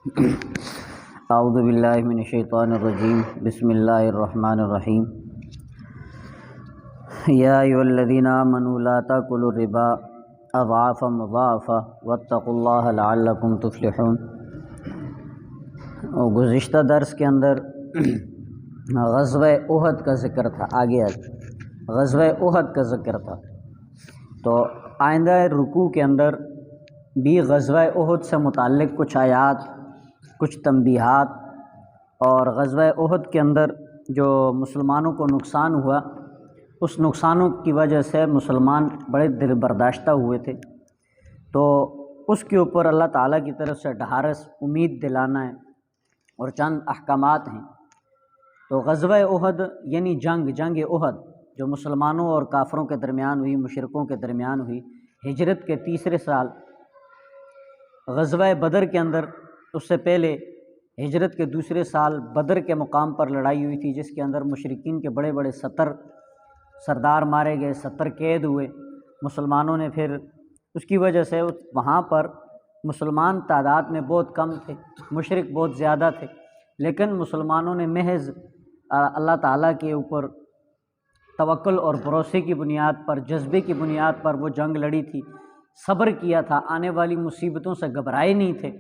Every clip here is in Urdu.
اعوذ باللہ من الشیطان الرجیم، بسم اللہ الرحمن الرحیم۔ یا ایھا الذین آمنوا لا تأکلوا الربا اضعافا مضاعفا واتقوا اللہ لعلکم تفلحون۔ گزشتہ درس کے اندر غزوہ احد کا ذکر تھا، آگے غزوہ احد کا ذکر تھا، تو آئندہ رکوع کے اندر بھی غزوہ احد سے متعلق کچھ آیات، کچھ تنبیہات، اور غزوہ احد کے اندر جو مسلمانوں کو نقصان ہوا، اس نقصانوں کی وجہ سے مسلمان بڑے دل برداشتہ ہوئے تھے، تو اس کے اوپر اللہ تعالیٰ کی طرف سے ڈھارس امید دلانا ہے، اور چند احکامات ہیں۔ تو غزوہ احد یعنی جنگ احد جو مسلمانوں اور کافروں کے درمیان ہوئی، مشرکوں کے درمیان ہوئی، ہجرت کے تیسرے سال۔ غزوہ بدر کے اندر اس سے پہلے ہجرت کے دوسرے سال بدر کے مقام پر لڑائی ہوئی تھی، جس کے اندر مشرکین کے بڑے بڑے 70 سردار مارے گئے، 70 قید ہوئے۔ مسلمانوں نے پھر اس کی وجہ سے وہاں پر مسلمان تعداد میں بہت کم تھے، مشرک بہت زیادہ تھے، لیکن مسلمانوں نے محض اللہ تعالیٰ کے اوپر توکل اور بھروسے کی بنیاد پر، جذبے کی بنیاد پر وہ جنگ لڑی تھی، صبر کیا تھا، آنے والی مصیبتوں سے گھبرائے نہیں تھے،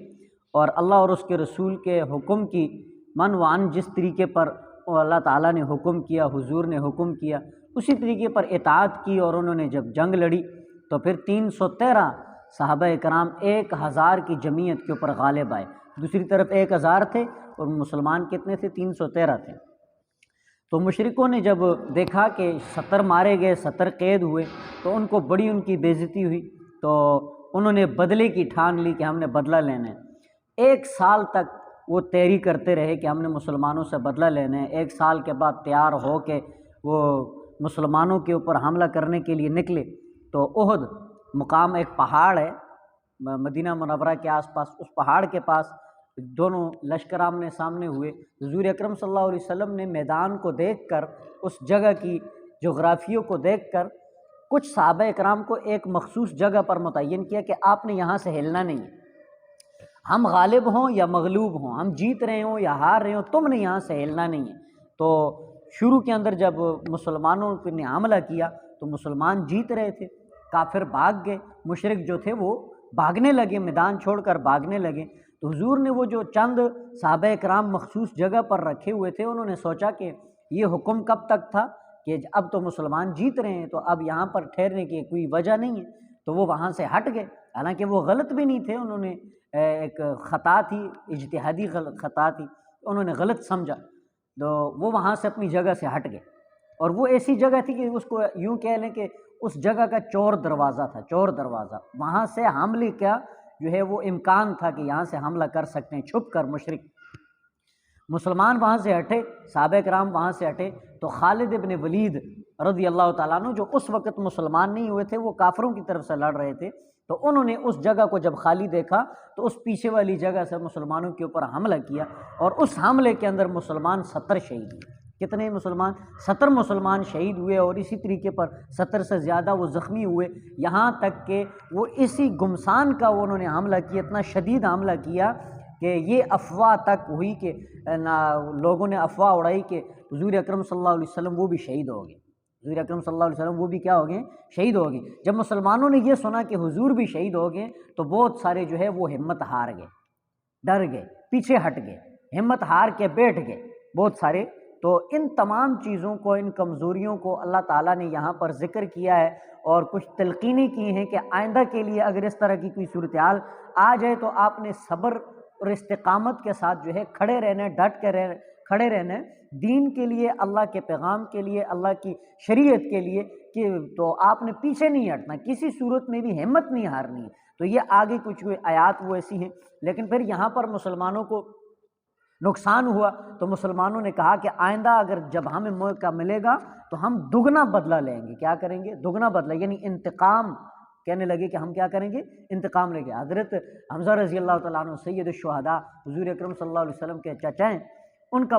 اور اللہ اور اس کے رسول کے حکم کی من وعن جس طریقے پر اللہ تعالیٰ نے حکم کیا، حضور نے حکم کیا، اسی طریقے پر اطاعت کی، اور انہوں نے جب جنگ لڑی تو پھر 313 صحابہ کرام 1000 کی جمعیت کے اوپر غالب آئے۔ دوسری طرف 1000 تھے اور مسلمان کتنے تھے؟ 313 تھے۔ تو مشرکوں نے جب دیکھا کہ 70 مارے گئے، 70 قید ہوئے، تو ان کو بڑی ان کی بے عزتی ہوئی، تو انہوں نے بدلے کی ٹھان لی کہ ہم نے بدلہ لینا ہے۔ 1 سال تک وہ تیاری کرتے رہے کہ ہم نے مسلمانوں سے بدلہ لینا ہے۔ 1 سال کے بعد تیار ہو کے وہ مسلمانوں کے اوپر حملہ کرنے کے لیے نکلے۔ تو احد مقام ایک پہاڑ ہے مدینہ منورہ کے آس پاس، اس پہاڑ کے پاس دونوں لشکر آمنے سامنے ہوئے۔ حضور اکرم صلی اللہ علیہ وسلم نے میدان کو دیکھ کر، اس جگہ کی جغرافیوں کو دیکھ کر، کچھ صحابہ اکرام کو ایک مخصوص جگہ پر متعین کیا کہ آپ نے یہاں سے ہلنا نہیں ہے، ہم غالب ہوں یا مغلوب ہوں، ہم جیت رہے ہوں یا ہار رہے ہوں، تم نے یہاں سے ہلنا نہیں ہے۔ تو شروع کے اندر جب مسلمانوں نے حملہ کیا تو مسلمان جیت رہے تھے، کافر بھاگ گئے، مشرک جو تھے وہ بھاگنے لگے، میدان چھوڑ کر بھاگنے لگے۔ تو حضور نے وہ جو چند صحابہ کرام مخصوص جگہ پر رکھے ہوئے تھے، انہوں نے سوچا کہ یہ حکم کب تک تھا کہ اب تو مسلمان جیت رہے ہیں، تو اب یہاں پر ٹھہرنے کی کوئی وجہ نہیں ہے، تو وہ وہاں سے ہٹ گئے۔ حالانکہ وہ غلط بھی نہیں تھے، انہوں نے ایک خطا تھی، اجتہادی خطا تھی، انہوں نے غلط سمجھا، تو وہ وہاں سے اپنی جگہ سے ہٹ گئے۔ اور وہ ایسی جگہ تھی کہ اس کو یوں کہہ لیں کہ اس جگہ کا چور دروازہ تھا، چور دروازہ، وہاں سے حملے کا جو ہے وہ امکان تھا کہ یہاں سے حملہ کر سکتے ہیں چھپ کر مشرک۔ مسلمان وہاں سے ہٹے، صحابہ کرام وہاں سے ہٹے، تو خالد ابن ولید رضی اللہ تعالیٰ عنہ جو اس وقت مسلمان نہیں ہوئے تھے، وہ کافروں کی طرف سے لڑ رہے تھے، تو انہوں نے اس جگہ کو جب خالی دیکھا تو اس پیچھے والی جگہ سے مسلمانوں کے اوپر حملہ کیا، اور اس حملے کے اندر مسلمان 70 شہید ہوئے۔ کتنے مسلمان؟ 70 مسلمان شہید ہوئے، اور اسی طریقے پر 70 سے زیادہ وہ زخمی ہوئے، یہاں تک کہ وہ اسی گمسان کا انہوں نے حملہ کیا، اتنا شدید حملہ کیا کہ یہ افواہ تک ہوئی کہ لوگوں نے افواہ اڑائی کہ حضور اکرم صلی اللہ علیہ وسلم وہ بھی شہید ہو گئے، حضور اکرم صلی اللہ علیہ وسلم وہ بھی کیا ہو گئے؟ شہید ہو گئے۔ جب مسلمانوں نے یہ سنا کہ حضور بھی شہید ہو گئے تو بہت سارے جو ہے وہ ہمت ہار گئے، ڈر گئے، پیچھے ہٹ گئے، ہمت ہار کے بیٹھ گئے بہت سارے۔ تو ان تمام چیزوں کو، ان کمزوریوں کو اللہ تعالیٰ نے یہاں پر ذکر کیا ہے، اور کچھ تلقینیں کی ہیں کہ آئندہ کے لیے اگر اس طرح کی کوئی صورتحال آ جائے تو آپ نے صبر اور استقامت کے ساتھ جو ہے کھڑے رہنا ہے، ڈٹ کے کھڑے رہنا ہے دین کے لیے، اللہ کے پیغام کے لیے، اللہ کی شریعت کے لیے، کہ تو آپ نے پیچھے نہیں ہٹنا، کسی صورت میں بھی ہمت نہیں ہارنی ہے۔ تو یہ آگے کچھ آیات وہ ایسی ہیں، لیکن پھر یہاں پر مسلمانوں کو نقصان ہوا تو مسلمانوں نے کہا کہ آئندہ اگر جب ہمیں موقع ملے گا تو ہم دگنا بدلہ لیں گے۔ کیا کریں گے؟ دگنا بدلہ، یعنی انتقام، کہنے لگے کہ ہم کیا کریں گے؟ انتقام لیں گے۔ حضرت حمزہ رضی اللہ تعالیٰ عنہ سید الشہداء، حضور اکرم صلی اللہ علیہ وسلم کے چچا ہیں، ان کا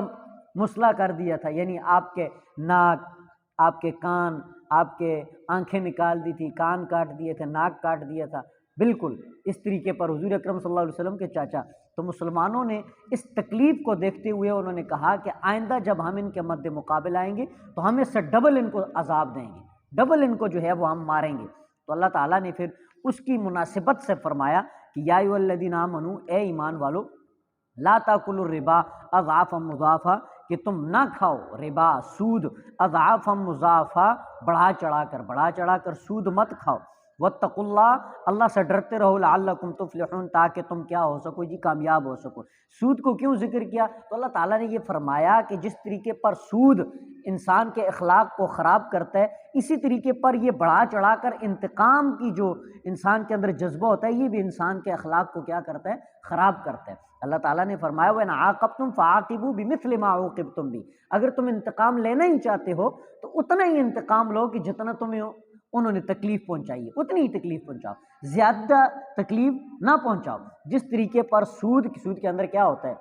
مسئلہ کر دیا تھا، یعنی آپ کے ناک، آپ کے کان، آپ کے آنکھیں نکال دی تھی، کان کاٹ دیے تھے، ناک کاٹ دیا تھا، بالکل اس طریقے پر حضور اکرم صلی اللہ علیہ وسلم کے چاچا، تو مسلمانوں نے اس تکلیف کو دیکھتے ہوئے انہوں نے کہا کہ آئندہ جب ہم ان کے مد مقابل آئیں گے تو ہم اس سے ڈبل ان کو عذاب دیں گے، ڈبل ان کو جو ہے وہ ہم ماریں گے۔ تو اللہ تعالیٰ نے پھر اس کی مناسبت سے فرمایا کہ یا ایھا الذین آمنوا، اے ایمان والو، لا تاکلوا الربا اضعافا مضاعفا، کہ تم نہ کھاؤ ربا، سود، اضعافا مضاعفا، بڑھا چڑھا کر سود مت کھاؤ۔ واتقوا اللہ، اللہ سے ڈرتے رہو، لعلکم تفلحون، تاکہ تم کیا ہو سکو جی، کامیاب ہو سکو۔ سود کو کیوں ذکر کیا؟ تو اللہ تعالیٰ نے یہ فرمایا کہ جس طریقے پر سود انسان کے اخلاق کو خراب کرتا ہے، اسی طریقے پر یہ بڑھا چڑھا کر انتقام کی جو انسان کے اندر جذبہ ہوتا ہے، یہ بھی انسان کے اخلاق کو کیا کرتا ہے؟ خراب کرتا ہے۔ اللہ تعالیٰ نے فرمایا وَإِنْ عَاقَبْتُمْ فَعَاقِبُوا بِمِثْلِ مَا عُوقِبْتُمْ بِهِ، اگر تم انتقام لینا ہی چاہتے ہو تو اتنا ہی انتقام لو کہ جتنا تمہیں انہوں نے تکلیف پہنچائی ہے، اتنی ہی تکلیف پہنچاؤ، زیادہ تکلیف نہ پہنچاؤ۔ جس طریقے پر سود کے اندر کیا ہوتا ہے؟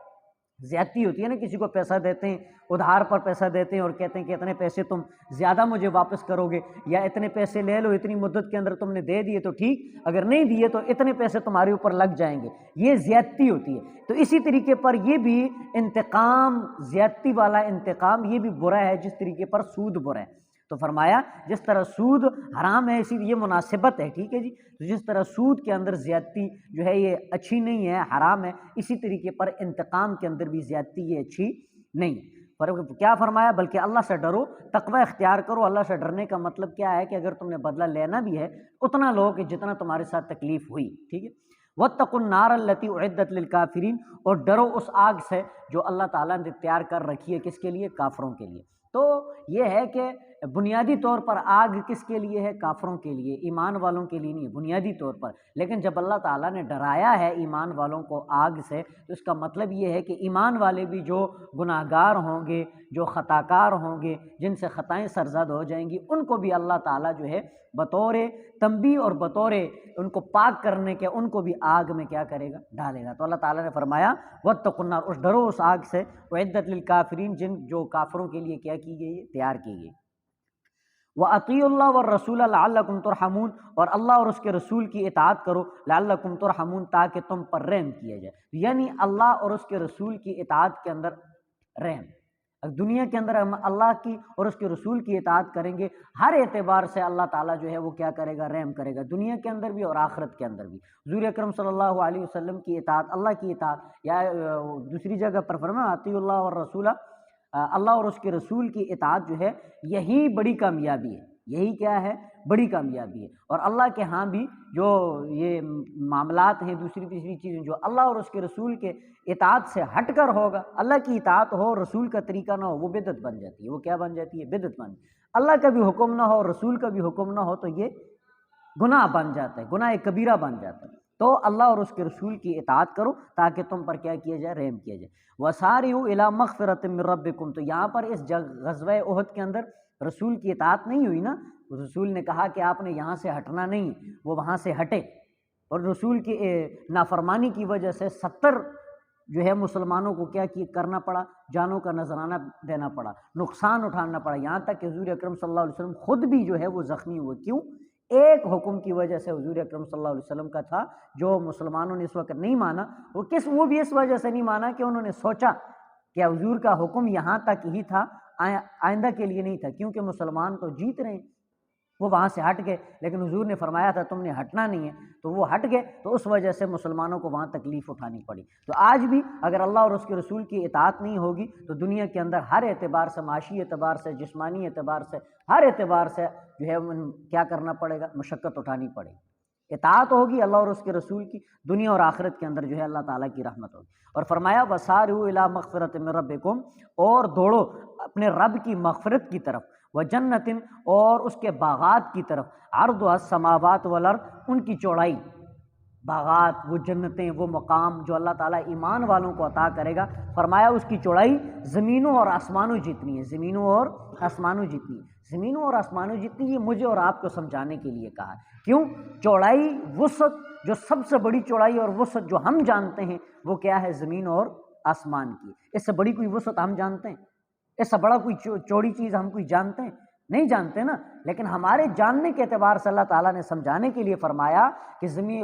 زیادتی ہوتی ہے نا، کسی کو پیسہ دیتے ہیں، ادھار پر پیسہ دیتے ہیں اور کہتے ہیں کہ اتنے پیسے تم زیادہ مجھے واپس کرو گے، یا اتنے پیسے لے لو، اتنی مدت کے اندر تم نے دے دیے تو ٹھیک، اگر نہیں دیے تو اتنے پیسے تمہارے اوپر لگ جائیں گے، یہ زیادتی ہوتی ہے۔ تو اسی طریقے پر یہ بھی انتقام، زیادتی والا انتقام، یہ بھی برا ہے جس طریقے پر سود برا ہے۔ تو فرمایا جس طرح سود حرام ہے، اسی یہ مناسبت ہے، ٹھیک ہے جی، تو جس طرح سود کے اندر زیادتی جو ہے یہ اچھی نہیں ہے، حرام ہے، اسی طریقے پر انتقام کے اندر بھی زیادتی یہ اچھی نہیں۔ پر کیا فرمایا؟ بلکہ اللہ سے ڈرو، تقوی اختیار کرو۔ اللہ سے ڈرنے کا مطلب کیا ہے کہ اگر تم نے بدلہ لینا بھی ہے اتنا لو کہ جتنا تمہارے ساتھ تکلیف ہوئی، ٹھیک ہے۔ واتقوا النار التي اعدت للكافرین، اور ڈرو اس آگ سے جو اللہ تعالیٰ نے تیار کر رکھی ہے، کس کے لیے؟ کافروں کے لیے۔ تو یہ ہے کہ بنیادی طور پر آگ کس کے لیے ہے؟ کافروں کے لیے، ایمان والوں کے لیے نہیں، بنیادی طور پر۔ لیکن جب اللہ تعالیٰ نے ڈرایا ہے ایمان والوں کو آگ سے، تو اس کا مطلب یہ ہے کہ ایمان والے بھی جو گناہ گار ہوں گے، جو خطا کار ہوں گے، جن سے خطائیں سرزد ہو جائیں گی، ان کو بھی اللہ تعالیٰ جو ہے بطور تنبیہ اور بطور ان کو پاک کرنے کے ان کو بھی آگ میں کیا کرے گا؟ ڈالے گا۔ تو اللہ تعالیٰ نے فرمایا واتقوا النار، اس ڈرو اس آگ سے، اعدت للکافرین، جو کافروں کے لیے کیا کی گئی ہے؟ تیار کی گئی۔ وَأَطِيعُوا اللَّهَ وَالرَّسُولَ لَعَلَّكُمْ تُرْحَمُونَ، اور اللہ اور اس کے رسول کی اطاعت کرو، لَعَلَّكُمْ تُرْحَمُونَ، تاکہ تم پر رحم کیا جائے۔ یعنی اللہ اور اس کے رسول کی اطاعت کے اندر رحم۔ دنیا کے اندر ہم اللہ کی اور اس کے رسول کی اطاعت کریں گے، ہر اعتبار سے اللہ تعالیٰ جو ہے وہ کیا کرے گا؟ رحم کرے گا، دنیا کے اندر بھی اور آخرت کے اندر بھی۔ حضور اکرم صلی اللہ علیہ وسلم کی اطاعت، اللہ کی اطاعت، یا دوسری جگہ پر فرمایا اطیعوا اللہ والرسول، اللہ اور اس کے رسول کی اطاعت جو ہے یہی بڑی کامیابی ہے، یہی کیا ہے؟ بڑی کامیابی ہے۔ اور اللہ کے ہاں بھی جو یہ معاملات ہیں، دوسری تیسری چیزیں جو اللہ اور اس کے رسول کے اطاعت سے ہٹ کر ہوگا، اللہ کی اطاعت ہو، رسول کا طریقہ نہ ہو، وہ بدعت بن جاتی ہے۔ وہ کیا بن جاتی ہے؟ بدعت بن جاتی ہے۔ اللہ کا بھی حکم نہ ہو، رسول کا بھی حکم نہ ہو، تو یہ گناہ بن جاتا ہے، گناہ کبیرہ بن جاتا ہے۔ تو اللہ اور اس کے رسول کی اطاعت کرو تاکہ تم پر کیا کیا جائے؟ رحم کیا جائے۔ وَسَارِعُوا إِلَىٰ مَغْفِرَةٍ مِّن رَّبِّكُمْ، تو یہاں پر اس غزوہ احد کے اندر رسول کی اطاعت نہیں ہوئی نا، رسول نے کہا کہ آپ نے یہاں سے ہٹنا نہیں، وہ وہاں سے ہٹے، اور رسول کی نافرمانی کی وجہ سے 70 جو ہے مسلمانوں کو کیا کرنا پڑا؟ جانوں کا نذرانہ دینا پڑا، نقصان اٹھانا پڑا، یہاں تک کہ حضور اکرم صلی اللہ علیہ وسلم خود بھی جو ہے وہ زخمی ہوئے۔ کیوں؟ ایک حکم کی وجہ سے حضور اکرم صلی اللہ علیہ وسلم کا تھا، جو مسلمانوں نے اس وقت نہیں مانا۔ وہ بھی اس وجہ سے نہیں مانا کہ انہوں نے سوچا کہ حضور کا حکم یہاں تک ہی تھا، آئندہ کے لیے نہیں تھا، کیونکہ مسلمان تو جیت رہے ہیں۔ وہ وہاں سے ہٹ گئے، لیکن حضور نے فرمایا تھا تم نے ہٹنا نہیں ہے، تو وہ ہٹ گئے، تو اس وجہ سے مسلمانوں کو وہاں تکلیف اٹھانی پڑی۔ تو آج بھی اگر اللہ اور اس کے رسول کی اطاعت نہیں ہوگی تو دنیا کے اندر ہر اعتبار سے، معاشی اعتبار سے، جسمانی اعتبار سے، ہر اعتبار سے جو ہے کیا کرنا پڑے گا؟ مشقت اٹھانی پڑے گی۔ اطاعت ہوگی اللہ اور اس کے رسول کی، دنیا اور آخرت کے اندر جو ہے اللہ تعالیٰ کی رحمت ہوگی۔ اور فرمایا وَسَارِعُوا إِلَىٰ مَغْفِرَةٍ مِّن رَّبِّكُمْ، اور دوڑو اپنے رب کی مغفرت کی طرف، وَجَنَّةٍ، اور اس کے باغات کی طرف، عَرْضُهَا السَّمَاوَاتُ وَالْأَرْضُ، ان کی چوڑائی، باغات، وہ جنتیں، وہ مقام جو اللہ تعالیٰ ایمان والوں کو عطا کرے گا، فرمایا اس کی چوڑائی زمینوں اور آسمانوں جتنی ہے، زمینوں اور آسمانوں جتنی ہے۔ زمینوں اور آسمانوں جتنی، یہ مجھے اور آپ کو سمجھانے کے لیے کہا۔ کیوں؟ چوڑائی، وسعت، جو سب سے بڑی چوڑائی اور وسعت جو ہم جانتے ہیں وہ کیا ہے؟ زمین اور آسمان کی۔ اس سے بڑی کوئی وسعت ہم جانتے ہیں؟ اس سے بڑا کوئی چوڑی چیز ہم کوئی جانتے ہیں؟ نہیں جانتے نا۔ لیکن ہمارے جاننے کے اعتبار سے اللہ تعالیٰ نے سمجھانے کے لیے فرمایا کہ زمین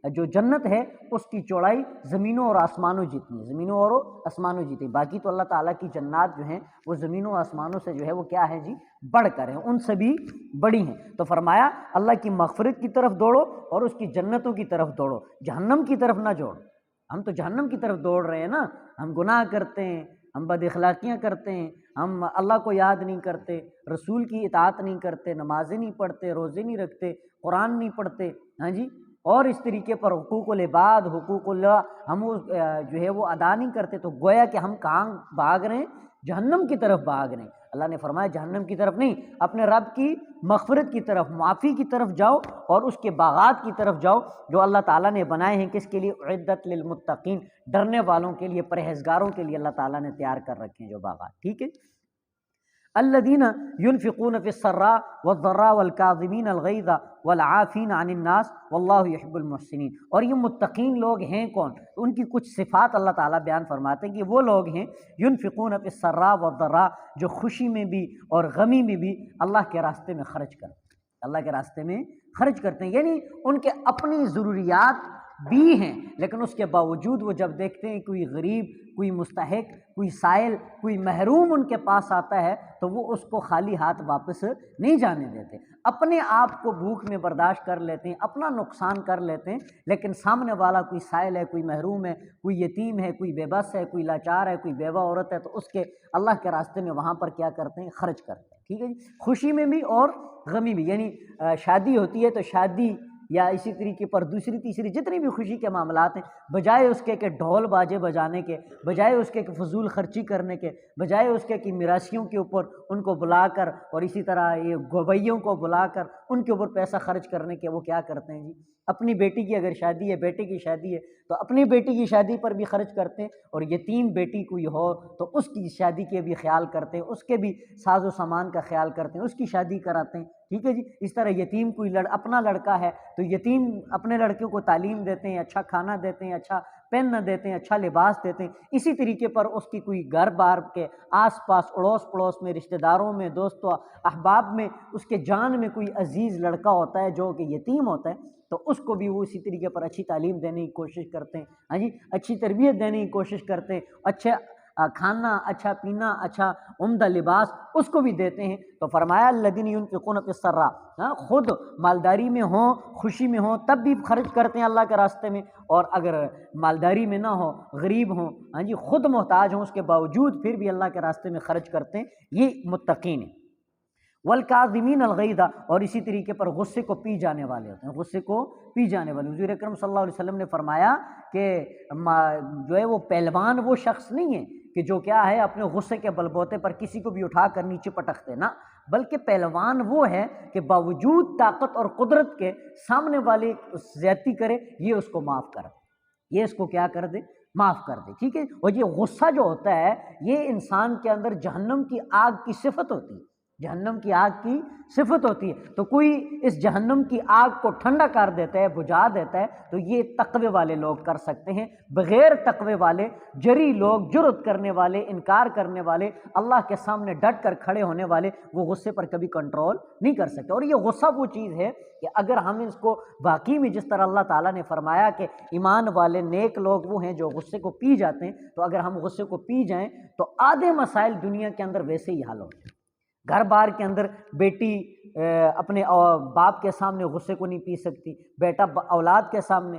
جو جنت ہے اس کی چوڑائی زمینوں اور آسمانوں جتنی ہے، زمینوں اور آسمانوں جتنی۔ باقی تو اللہ تعالیٰ کی جنات جو ہیں وہ زمینوں اور آسمانوں سے جو ہے وہ کیا ہے جی، بڑھ کر ہیں، ان سے بھی بڑی ہیں۔ تو فرمایا اللہ کی مغفرت کی طرف دوڑو اور اس کی جنتوں کی طرف دوڑو، جہنم کی طرف نہ دوڑو۔ ہم تو جہنم کی طرف دوڑ رہے ہیں نا، ہم گناہ کرتے ہیں، ہم بد اخلاقیاں کرتے ہیں، ہم اللہ کو یاد نہیں کرتے، رسول کی اطاعت نہیں کرتے، نمازیں نہیں پڑھتے، روزے نہیں رکھتے، قرآن نہیں پڑھتے، ہاں جی، اور اس طریقے پر حقوق العباد، حقوق اللہ ہم جو ہے وہ ادا نہیں کرتے، تو گویا کہ ہم کہاں بھاگ رہے ہیں؟ جہنم کی طرف بھاگ رہے ہیں۔ اللہ نے فرمایا جہنم کی طرف نہیں، اپنے رب کی مغفرت کی طرف، معافی کی طرف جاؤ اور اس کے باغات کی طرف جاؤ جو اللہ تعالیٰ نے بنائے ہیں، کس کے لیے؟ اعدت للمتقین، ڈرنے والوں کے لیے، پرہیزگاروں کے لیے اللہ تعالیٰ نے تیار کر رکھے ہیں جو باغات، ٹھیک ہے۔ الذین ينفقون فی السراء والضراء والکاظمین الغیظ والعافین عن الناس واللہ یحب المحسنین۔ اور یہ متقین لوگ ہیں کون؟ ان کی کچھ صفات اللہ تعالیٰ بیان فرماتے ہیں کہ وہ لوگ ہیں ينفقون فی السراء والضراء، جو خوشی میں بھی اور غمی میں بھی اللہ کے راستے میں خرچ کرتے ہیں، اللہ کے راستے میں خرچ کرتے ہیں، یعنی ان کے اپنی ضروریات بھی ہیں، لیکن اس کے باوجود وہ جب دیکھتے ہیں کوئی غریب، کوئی مستحق، کوئی سائل، کوئی محروم ان کے پاس آتا ہے تو وہ اس کو خالی ہاتھ واپس نہیں جانے دیتے، اپنے آپ کو بھوک میں برداشت کر لیتے ہیں، اپنا نقصان کر لیتے ہیں، لیکن سامنے والا کوئی سائل ہے، کوئی محروم ہے، کوئی یتیم ہے، کوئی بے بس ہے، کوئی لاچار ہے، کوئی بیوہ عورت ہے، تو اس کے اللہ کے راستے میں وہاں پر کیا کرتے ہیں؟ خرچ کرتے ہیں، ٹھیک ہے جی، خوشی میں بھی اور غمی بھی، یعنی شادی ہوتی ہے تو شادی یا اسی طریقے پر دوسری تیسری جتنی بھی خوشی کے معاملات ہیں، بجائے اس کے کہ ڈھول باجے بجانے کے، بجائے اس کے کہ فضول خرچی کرنے کے، بجائے اس کے کہ میراثیوں کے اوپر ان کو بلا کر اور اسی طرح یہ گویوں کو بلا کر ان کے اوپر پیسہ خرچ کرنے کے، وہ کیا کرتے ہیں جی، اپنی بیٹی کی اگر شادی ہے، بیٹے کی شادی ہے تو اپنی بیٹی کی شادی پر بھی خرچ کرتے ہیں، اور یتیم بیٹی کوئی ہو تو اس کی شادی کے بھی خیال کرتے ہیں، اس کے بھی ساز و سامان کا خیال کرتے ہیں، اس کی شادی کراتے ہیں، ٹھیک ہے جی۔ اس طرح یتیم کوئی اپنا لڑکا ہے تو یتیم اپنے لڑکوں کو تعلیم دیتے ہیں، اچھا کھانا دیتے ہیں، اچھا پہننا دیتے ہیں، اچھا لباس دیتے ہیں۔ اسی طریقے پر اس کی کوئی گھر بار کے آس پاس اڑوس پڑوس میں، رشتہ داروں میں، دوستوں احباب میں اس کے جان میں کوئی عزیز لڑکا ہوتا ہے جو کہ یتیم ہوتا ہے تو اس کو بھی وہ اسی طریقے پر اچھی تعلیم دینے کی کوشش کرتے ہیں، ہاں جی، اچھی تربیت دینے کی کوشش کرتے ہیں، اچھا کھانا، اچھا پینا، اچھا عمدہ لباس اس کو بھی دیتے ہیں۔ تو فرمایا الذین ينفقون فی السراء، خود مالداری میں ہوں، خوشی میں ہوں تب بھی خرچ کرتے ہیں اللہ کے راستے میں، اور اگر مالداری میں نہ ہو، غریب ہوں، ہاں جی، خود محتاج ہوں، اس کے باوجود پھر بھی اللہ کے راستے میں خرچ کرتے ہیں، یہ متقین ہیں۔ والکاظمین الغیظ، اور اسی طریقے پر غصے کو پی جانے والے ہوتے ہیں، غصے کو پی جانے والے۔ حضور اکرم صلی اللہ علیہ وسلم نے فرمایا کہ جو ہے وہ پہلوان وہ شخص نہیں ہے کہ جو کیا ہے اپنے غصے کے بلبوتے پر کسی کو بھی اٹھا کر نیچے پٹکتے، نہ، بلکہ پہلوان وہ ہے کہ باوجود طاقت اور قدرت کے سامنے والے زیادتی کرے، یہ اس کو معاف کر دے، یہ اس کو کیا کر دے؟ معاف کر دے، ٹھیک ہے۔ اور یہ غصہ جو ہوتا ہے یہ انسان کے اندر جہنم کی آگ کی صفت ہوتی ہے، جہنم کی آگ کی صفت ہوتی ہے، تو کوئی اس جہنم کی آگ کو ٹھنڈا کر دیتا ہے، بجھا دیتا ہے، تو یہ تقوی والے لوگ کر سکتے ہیں، بغیر تقوی والے، جری لوگ، جرأت کرنے والے، انکار کرنے والے، اللہ کے سامنے ڈٹ کر کھڑے ہونے والے، وہ غصے پر کبھی کنٹرول نہیں کر سکتے۔ اور یہ غصہ وہ چیز ہے کہ اگر ہم اس کو واقعی میں جس طرح اللہ تعالیٰ نے فرمایا کہ ایمان والے نیک لوگ وہ ہیں جو غصے کو پی جاتے ہیں، تو اگر ہم غصے کو پی جائیں تو آدھے مسائل دنیا کے اندر ویسے ہی حل ہوتے ہیں۔ گھر بار کے اندر بیٹی اپنے باپ کے سامنے غصے کو نہیں پی سکتی، بیٹا اولاد کے سامنے،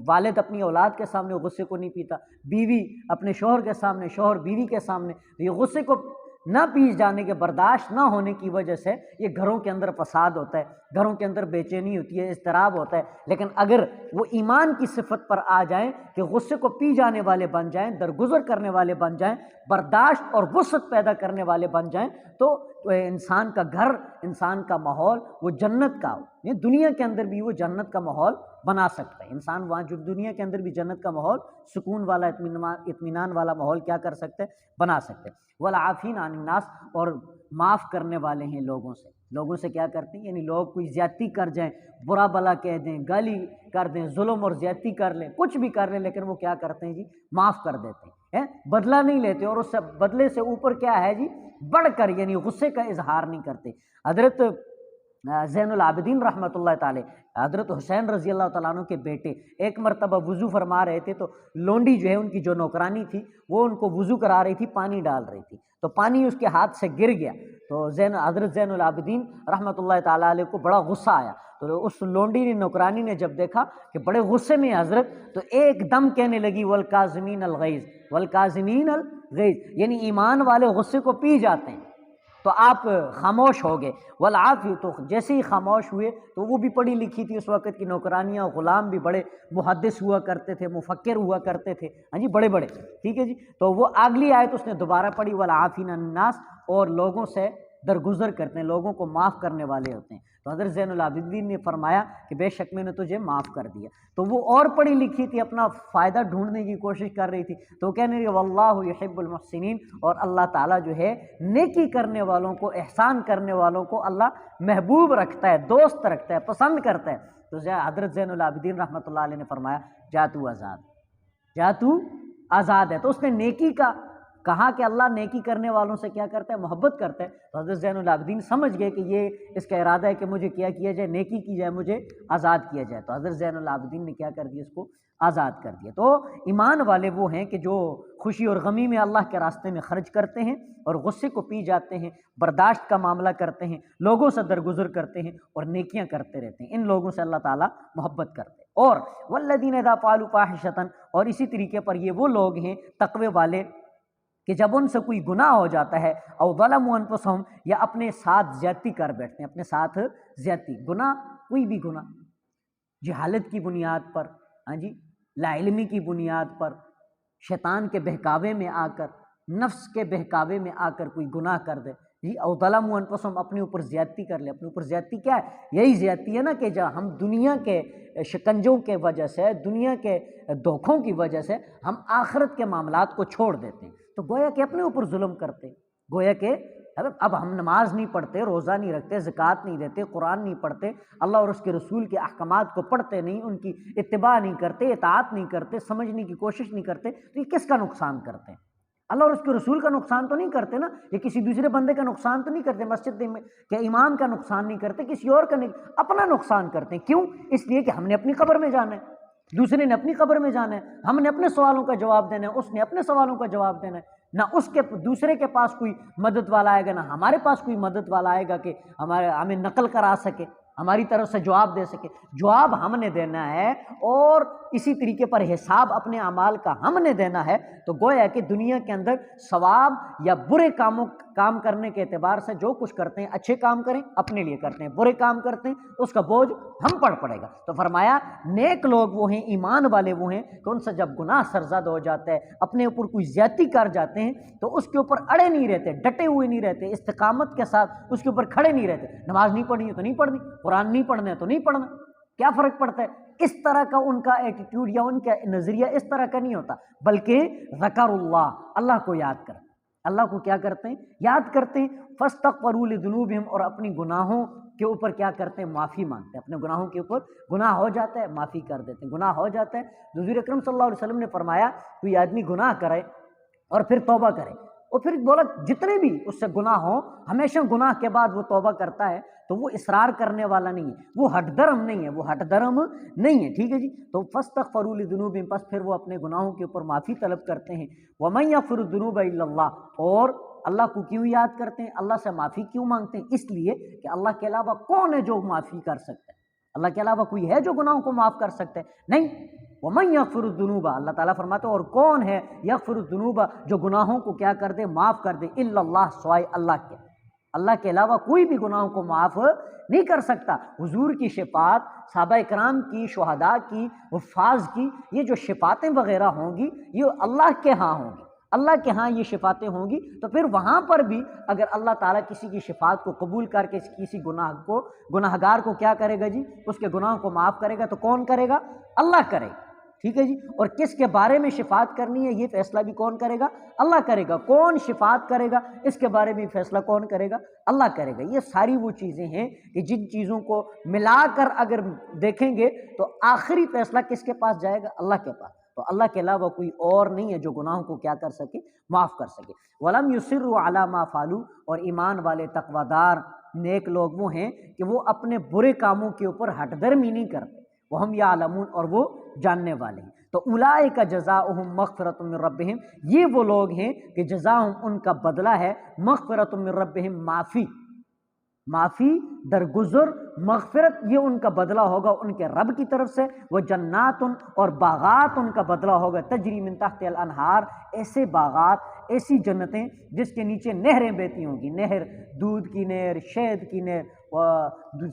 والد اپنی اولاد کے سامنے غصے کو نہیں پیتا، بیوی اپنے شوہر کے سامنے، شوہر بیوی کے سامنے، یہ غصے کو نہ پی جانے کے، برداشت نہ ہونے کی وجہ سے یہ گھروں کے اندر فساد ہوتا ہے، گھروں کے اندر بے چینی ہوتی ہے، اضطراب ہوتا ہے۔ لیکن اگر وہ ایمان کی صفت پر آ جائیں کہ غصے کو پی جانے والے بن جائیں، درگزر کرنے والے بن جائیں، برداشت اور وسعت پیدا کرنے والے بن جائیں، تو انسان کا گھر، انسان کا ماحول وہ جنت کا، دنیا کے اندر بھی وہ جنت کا ماحول بنا سکتا ہے۔ انسان وہاں جو دنیا کے اندر بھی جنت کا ماحول، سکون والا، اطمینان والا ماحول کیا کر سکتے ہیں؟ بنا سکتے ہیں۔ والعافین عن الناس، اور معاف کرنے والے ہیں لوگوں سے، لوگوں سے کیا کرتے ہیں؟ یعنی لوگ کوئی زیادتی کر جائیں، برا بلا کہہ دیں، گالی کر دیں، ظلم اور زیادتی کر لیں، کچھ بھی کر لیں، لیکن وہ کیا کرتے ہیں جی؟ معاف کر دیتے ہیں، بدلہ نہیں لیتے، اور اس سے بدلے سے اوپر کیا ہے جی؟ بڑھ کر یعنی غصے کا اظہار نہیں کرتے۔ حضرت زین العابدین رحمۃ اللہ تعالی حضرت حسین رضی اللہ تعالیٰ عنہ کے بیٹے ایک مرتبہ وضو فرما رہے تھے تو لونڈی جو ہے ان کی جو نوکرانی تھی وہ ان کو وضو کرا رہی تھی، پانی ڈال رہی تھی، تو پانی اس کے ہاتھ سے گر گیا، تو حضرت زین العابدین رحمۃ اللہ تعالیٰ علیہ کو بڑا غصہ آیا، تو اس لونڈی نے نوکرانی نے جب دیکھا کہ بڑے غصے میں حضرت، تو ایک دم کہنے لگی والکاظمین الغیظ، والکاظمین الغیظ، یعنی ایمان والے غصے کو پی جاتے ہیں، تو آپ خاموش ہو گئے، والعافی، تو جیسے ہی خاموش ہوئے تو وہ بھی پڑھی لکھی تھی اس وقت کی نوکرانیاں، غلام بھی بڑے محدث ہوا کرتے تھے، مفکر ہوا کرتے تھے، ہاں جی، بڑے بڑے، ٹھیک ہے جی، تو وہ اگلی آیت اس نے دوبارہ پڑھی والعافین عن الناس، اور لوگوں سے درگزر کرتے ہیں، لوگوں کو معاف کرنے والے ہوتے ہیں، تو حضرت زین العابدین نے فرمایا کہ بے شک میں نے تجھے معاف کر دیا، تو وہ اور پڑھی لکھی تھی، اپنا فائدہ ڈھونڈنے کی کوشش کر رہی تھی، تو کہنے لگی واللہ یحب المحسنین، اور اللہ تعالیٰ جو ہے نیکی کرنے والوں کو، احسان کرنے والوں کو اللہ محبوب رکھتا ہے، دوست رکھتا ہے، پسند کرتا ہے، تو حضرت زین العابدین رحمۃ اللہ علیہ نے فرمایا جا تو آزاد، جا تو آزاد ہے، تو اس نے نیکی کا کہا کہ اللہ نیکی کرنے والوں سے کیا کرتا ہے، محبت کرتا ہے، تو حضرت زین العابدین سمجھ گئے کہ یہ اس کا ارادہ ہے کہ مجھے کیا کیا جائے، نیکی کی جائے، مجھے آزاد کیا جائے، تو حضرت زین العابدین نے کیا کر دیا، اس کو آزاد کر دیا۔ تو ایمان والے وہ ہیں کہ جو خوشی اور غمی میں اللہ کے راستے میں خرچ کرتے ہیں اور غصے کو پی جاتے ہیں، برداشت کا معاملہ کرتے ہیں، لوگوں سے درگزر کرتے ہیں اور نیکیاں کرتے رہتے ہیں، ان لوگوں سے اللہ تعالیٰ محبت کرتے ہیں۔ اور والذین اذا فعلوا فاحشۃ، اور اسی طریقے پر یہ وہ لوگ ہیں تقوی والے کہ جب ان سے کوئی گناہ ہو جاتا ہے، او ظلموا انفسہم، یا اپنے ساتھ زیادتی کر بیٹھتے ہیں، اپنے ساتھ زیادتی، گناہ کوئی بھی گناہ، جہالت کی بنیاد پر، ہاں جی، لا علمی کی بنیاد پر، شیطان کے بہکاوے میں آ کر، نفس کے بہکاوے میں آ کر کوئی گناہ کر دے، جی، او ظلموا انفسہم، اپنے اوپر زیادتی کر لے، اپنے اوپر زیادتی کیا ہے، یہی زیادتی ہے نا کہ جب ہم دنیا کے شکنجوں کے وجہ سے، دنیا کے دھوکوں کی وجہ سے ہم آخرت کے معاملات کو چھوڑ دیتے ہیں، تو گویا کہ اپنے اوپر ظلم کرتے، گویا کہ اب ہم نماز نہیں پڑھتے، روزہ نہیں رکھتے، زکوٰۃ نہیں دیتے، قرآن نہیں پڑھتے، اللہ اور اس کے رسول کے احکامات کو پڑھتے نہیں، ان کی اتباع نہیں کرتے، اطاعت نہیں کرتے، سمجھنے کی کوشش نہیں کرتے، تو یہ کس کا نقصان کرتے ہیں؟ اللہ اور اس کے رسول کا نقصان تو نہیں کرتے نا، یہ کسی دوسرے بندے کا نقصان تو نہیں کرتے، مسجد میں کہ امام کا نقصان نہیں کرتے، کسی اور کا نہیں، اپنا نقصان کرتے ہیں۔ کیوں؟ اس لیے کہ ہم نے اپنی قبر میں جانا ہے، دوسرے نے اپنی قبر میں جانا ہے، ہم نے اپنے سوالوں کا جواب دینا ہے، اس نے اپنے سوالوں کا جواب دینا ہے، نہ اس کے دوسرے کے پاس کوئی مدد والا آئے گا، نہ ہمارے پاس کوئی مدد والا آئے گا کہ ہمیں نقل کرا سکے، ہماری طرف سے جواب دے سکے، جواب ہم نے دینا ہے، اور اسی طریقے پر حساب اپنے اعمال کا ہم نے دینا ہے، تو گویا کہ دنیا کے اندر ثواب یا برے کام کرنے کے اعتبار سے جو کچھ کرتے ہیں، اچھے کام کریں اپنے لیے کرتے ہیں، برے کام کرتے ہیں اس کا بوجھ ہم پر پڑے گا، تو فرمایا نیک لوگ وہ ہیں، ایمان والے وہ ہیں کہ ان سے جب گناہ سرزد ہو جاتا ہے، اپنے اوپر کوئی زیادتی کر جاتے ہیں تو اس کے اوپر اڑے نہیں رہتے، ڈٹے ہوئے نہیں رہتے، استقامت کے ساتھ اس کے اوپر کھڑے نہیں رہتے، نماز نہیں پڑھنی ہے تو نہیں پڑھنی، قرآن نہیں پڑھنا ہے تو نہیں پڑھنا، کیا فرق پڑتا ہے؟ اس طرح کا ان کا ایٹیٹیوڈ یا ان کا نظریہ اس طرح کا نہیں ہوتا، بلکہ ذکر اللہ کو یاد کرتے، اللہ کو کیا کرتے ہیں؟ یاد کرتے ہیں، فاستغفروا لذنوبہم، اور اپنی گناہوں کے اوپر کیا کرتے ہیں؟ معافی مانگتے ہیں، اپنے گناہوں کے اوپر گناہ ہو جاتا ہے معافی کر دیتے ہیں، گناہ ہو جاتا ہے، حضور اکرم صلی اللہ علیہ وسلم نے فرمایا کوئی آدمی گناہ کرے اور پھر توبہ کرے، اور پھر بولا جتنے بھی اس سے گناہ ہوں، ہمیشہ گناہ کے بعد وہ توبہ کرتا ہے تو وہ اصرار کرنے والا نہیں ہے، وہ ہٹ درم نہیں ہے، وہ ہٹ درم نہیں ہے، ٹھیک ہے جی، تو فاستغفروا لذنوبہم، پس پھر وہ اپنے گناہوں کے اوپر معافی طلب کرتے ہیں، وَمَن يَغْفِرُ الذُّنُوبَ إِلَّا اللَّهُ، اور اللہ کو کیوں یاد کرتے ہیں، اللہ سے معافی کیوں مانگتے ہیں؟ اس لیے کہ اللہ کے علاوہ کون ہے جو معافی کر سکتا ہے؟ اللہ کے علاوہ کوئی ہے جو گناہوں کو معاف کر سکتا ہے؟ نہیں، وَمَن يَغْفِرُ الذُّنُوبَ، اللہ تعالیٰ فرماتے ہیں اور کون ہے یغفر الذنوب، جو گناہوں کو کیا کر دے؟ معاف کر دے، الا اللہ، سوائے اللہ کے، اللہ کے علاوہ کوئی بھی گناہوں کو معاف نہیں کر سکتا۔ حضور کی شفاعت، صحابہ کرام کی، شہداء کی، حفاظ کی، یہ جو شفاعتیں وغیرہ ہوں گی یہ اللہ کے ہاں ہوں گی، اللہ کے ہاں یہ شفاعتیں ہوں گی، تو پھر وہاں پر بھی اگر اللہ تعالیٰ کسی کی شفاعت کو قبول کر کے کسی گناہگار کو کیا کرے گا جی؟ اس کے گناہوں کو معاف کرے گا، تو کون کرے گا؟ اللہ کرے گا، ٹھیک ہے جی، اور کس کے بارے میں شفاعت کرنی ہے یہ فیصلہ بھی کون کرے گا؟ اللہ کرے گا، کون شفاعت کرے گا اس کے بارے میں فیصلہ کون کرے گا؟ اللہ کرے گا۔ یہ ساری وہ چیزیں ہیں کہ جن چیزوں کو ملا کر اگر دیکھیں گے تو آخری فیصلہ کس کے پاس جائے گا؟ اللہ کے پاس۔ تو اللہ کے علاوہ کوئی اور نہیں ہے جو گناہوں کو کیا کر سکے، معاف کر سکے۔ وَلَمْ يُصِرُّوا عَلَىٰ مَا فَعَلُوا، اور ایمان والے تقوی دار نیک لوگ وہ ہیں کہ وہ اپنے برے کاموں کے اوپر ہٹ درمی نہیں کرتے، وَهُمْ يَعْلَمُونَ، اور وہ جاننے والے ہیں۔ تو اولئک جزاؤہم مغفرۃ من ربہم، یہ وہ لوگ ہیں کہ جزاؤہم، ان کا بدلہ ہے، مغفرۃ من ربہم، معافی، درگزر، مغفرت، یہ ان کا بدلہ ہوگا ان کے رب کی طرف سے، وہ جنات، اور باغات ان کا بدلہ ہوگا، تجری من تحت الانہار، ایسے باغات، ایسی جنتیں جس کے نیچے نہریں بہتی ہوں گی، نہر، دودھ کی نہر، شہد کی نہر۔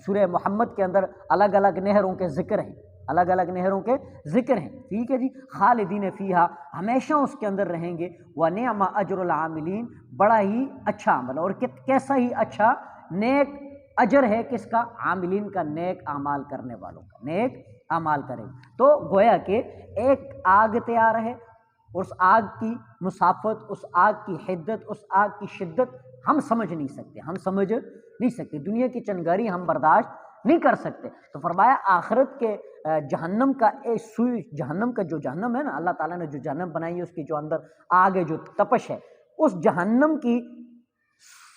سورہ محمد کے اندر الگ الگ نہروں کے ذکر ہیں، الگ الگ نہروں کے ذکر ہیں، ٹھیک ہے جی۔ خالدین فیہا، ہمیشہ اس کے اندر رہیں گے، وَنِعْمَ أَجْرُ الْعَامِلِينَ، بڑا ہی اچھا عمل، اور کیسا ہی اچھا نیک اجر ہے کس کا؟ عاملین کا، نیک اعمال کرنے والوں کا، نیک اعمال کریں۔ تو گویا کہ ایک آگ تیار ہے، اس آگ کی مسافت، اس آگ کی حدت، اس آگ کی شدت ہم سمجھ نہیں سکتے، ہم سمجھ نہیں سکتے، دنیا کی چنگاری ہم برداشت نہیں کر سکتے۔ تو فرمایا آخرت کے جہنم کا سوئی، جہنم کا جو جہنم ہے نا، اللہ تعالیٰ نے جو جہنم بنائی ہے، اس کی جو اندر آگ ہے، جو تپش ہے، اس جہنم کی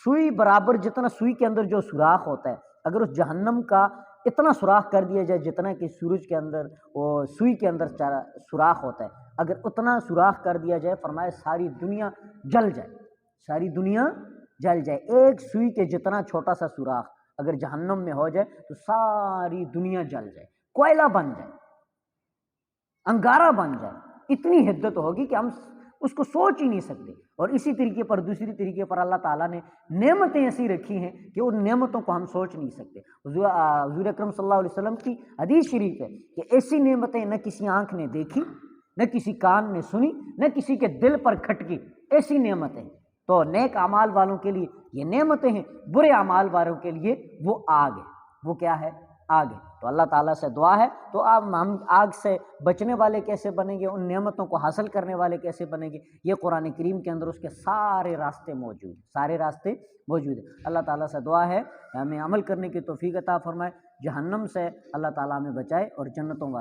سوئی برابر، جتنا سوئی کے اندر جو سوراخ ہوتا ہے، اگر اس جہنم کا اتنا سوراخ کر دیا جائے جتنا کہ سورج کے اندر، وہ سوئی کے اندر سوراخ ہوتا ہے، اگر اتنا سوراخ کر دیا جائے، فرمایا ساری دنیا جل جائے، ساری دنیا جل جائے، ایک سوئی کے جتنا چھوٹا سا سوراخ اگر جہنم میں ہو جائے تو ساری دنیا جل جائے، کوئلہ بن جائے، انگارہ بن جائے، اتنی حدت ہوگی کہ ہم اس کو سوچ ہی نہیں سکتے۔ اور اسی طریقے پر، دوسری طریقے پر اللہ تعالیٰ نے نعمتیں ایسی رکھی ہیں کہ ان نعمتوں کو ہم سوچ نہیں سکتے۔ حضور اکرم صلی اللہ علیہ وسلم کی حدیث شریف ہے کہ ایسی نعمتیں نہ کسی آنکھ نے دیکھی، نہ کسی کان نے سنی، نہ کسی کے دل پر کھٹکی، ایسی نعمتیں۔ تو نیک اعمال والوں کے لیے یہ نعمتیں ہیں، برے اعمال والوں کے لیے وہ آگ ہے، وہ کیا ہے؟ آگ ہے۔ تو اللہ تعالیٰ سے دعا ہے، تو اب ہم آگ سے بچنے والے کیسے بنیں گے، ان نعمتوں کو حاصل کرنے والے کیسے بنیں گے؟ یہ قرآن کریم کے اندر اس کے سارے راستے موجود ہیں، سارے راستے موجود ہیں۔ اللہ تعالیٰ سے دعا ہے ہمیں عمل کرنے کی توفیق عطا فرمائے، جہنم سے اللہ تعالیٰ ہمیں بچائے اور جنتوں والا